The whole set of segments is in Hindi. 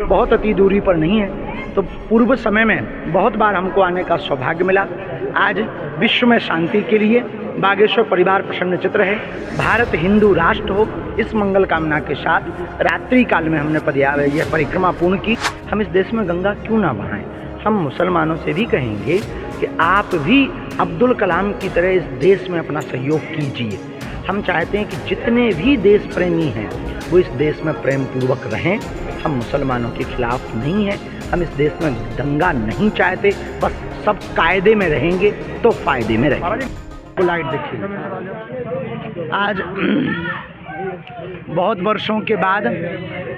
बहुत अति दूरी पर नहीं है, तो पूर्व समय में बहुत बार हमको आने का सौभाग्य मिला। आज विश्व में शांति के लिए बागेश्वर परिवार प्रसन्न चित्र है। भारत हिंदू राष्ट्र हो, इस मंगल कामना के साथ रात्रि काल में हमने यह परिक्रमा पूर्ण की। हम इस देश में गंगा क्यों ना बहाएं। हम मुसलमानों से भी कहेंगे कि आप भी अब्दुल कलाम की तरह इस देश में अपना सहयोग कीजिए। हम चाहते हैं कि जितने भी देश प्रेमी हैं वो इस देश में प्रेम पूर्वक रहें। हम मुसलमानों के खिलाफ नहीं हैं, हम इस देश में दंगा नहीं चाहते, बस सब कायदे में रहेंगे तो फायदे में रहेंगे। लाइट देखिए, आज बहुत वर्षों के बाद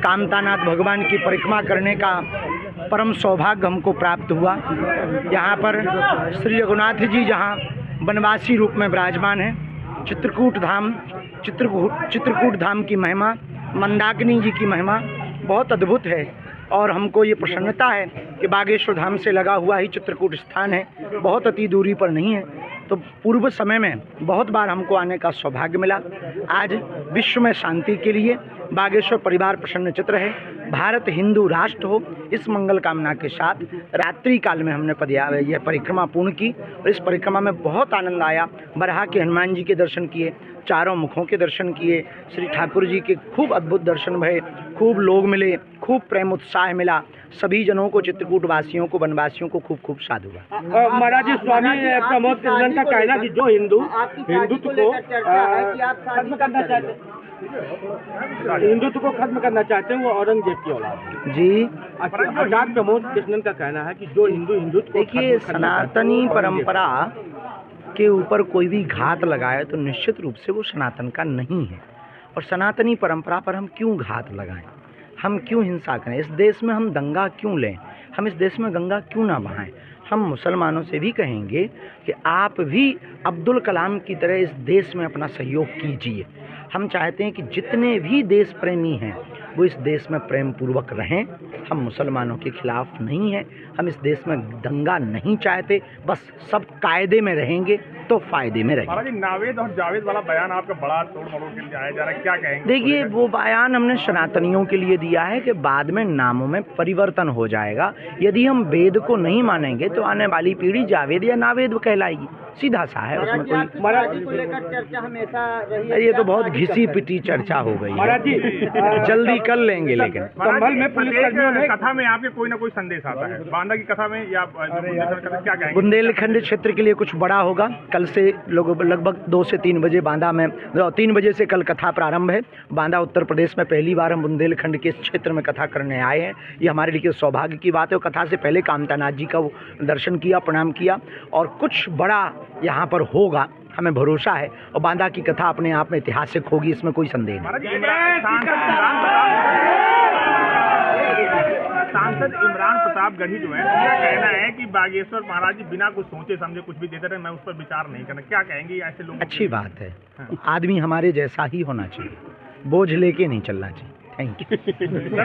कामतानाथ भगवान की परिक्रमा करने का परम सौभाग्य हमको प्राप्त हुआ। यहाँ पर श्री रघुनाथ जी जहाँ वनवासी रूप में विराजमान हैं, चित्रकूट धाम की महिमा, मंदाकिनी जी की महिमा बहुत अद्भुत है। और हमको ये प्रसन्नता है कि बागेश्वर धाम से लगा हुआ ही चित्रकूट स्थान है, बहुत अति दूरी पर नहीं है, तो पूर्व समय में बहुत बार हमको आने का सौभाग्य मिला। आज विश्व में शांति के लिए बागेश्वर परिवार प्रसन्न चित्र है। भारत हिंदू राष्ट्र हो, इस मंगल कामना के साथ रात्रि काल में हमने यह परिक्रमा पूर्ण की। और इस परिक्रमा में बहुत आनंद आया। बरहा के हनुमान जी के दर्शन किए, चारों मुखों के दर्शन किए, श्री ठाकुर जी के खूब अद्भुत दर्शन भये, खूब लोग मिले, खूब प्रेम उत्साह मिला। सभी जनों को, चित्रकूट वासियों को, वनवासियों को खूब खूब साधु हुआ। महाराज जी, स्वामी प्रमोद कृष्णन का कहना कि जो हिंदुत्व को खत्म करना चाहते हैं वो औरंगजेब की औलाद है। जी, आचार्य प्रमोद कृष्णन का कहना है कि जो हिंदुत्व देखिए, सनातनी परंपरा के ऊपर कोई भी घात लगाए तो निश्चित रूप से वो सनातन का नहीं है। और सनातनी परंपरा पर हम क्यों घात लगाएं, हम क्यों हिंसा करें, इस देश में हम दंगा क्यों लें, हम इस देश में गंगा क्यों ना बहाएं। हम मुसलमानों से भी कहेंगे कि आप भी अब्दुल कलाम की तरह इस देश में अपना सहयोग कीजिए। हम चाहते हैं कि जितने भी देश प्रेमी हैं वो इस देश में प्रेम पूर्वक रहें। हम मुसलमानों के खिलाफ नहीं हैं, हम इस देश में दंगा नहीं चाहते, बस सब कायदे में रहेंगे तो फायदे में रहेंगे। नावेद और जावेद वाला बयान आपका बड़ा तोड़ मरोड़ के लिए आया जा रहा है, क्या कहेंगे? देखिए, वो बयान हमने सनातनियों के लिए दिया है कि बाद में नामों में परिवर्तन हो जाएगा। यदि हम वेद को नहीं मानेंगे तो आने वाली पीढ़ी जावेद या नावेद कहलाएगी, सीधा सा है, उसमें कोई चर्चा हमेशा रही। ये तो बहुत घिसी पिटी चर्चा हो गई है, जल्दी कर लेंगे। लेकिन संभल में पुलिसकर्मियों ने कथा में आपके कोई ना कोई संदेश आता है, बांदा की कथा में या क्या कहेंगे? बुंदेलखंड क्षेत्र के लिए कुछ बड़ा होगा। कल से लोग लगभग 2 से 3 बजे बांदा में, 3 बजे से कल कथा प्रारंभ है। बांदा उत्तर प्रदेश में पहली बार हम बुंदेलखंड के क्षेत्र में कथा करने आए हैं। ये हमारे लिए सौभाग्य की बात है। और कथा से पहले कामतानाथ जी का दर्शन किया, प्रणाम किया, और कुछ बड़ा यहाँ पर होगा, हमें भरोसा है। और बांदा की कथा अपने आप में ऐतिहासिक होगी, इसमें कोई संदेह नहीं। सांसद इमरान प्रताप गढ़ी जो है, उनका कहना है कि बागेश्वर महाराज जी बिना कुछ सोचे समझे कुछ भी देते रहे, मैं उस पर विचार नहीं करना। क्या कहेंगे ऐसे लोग? अच्छी बात है, आदमी हमारे जैसा ही होना चाहिए, बोझ लेके नहीं चलना चाहिए। Thank you.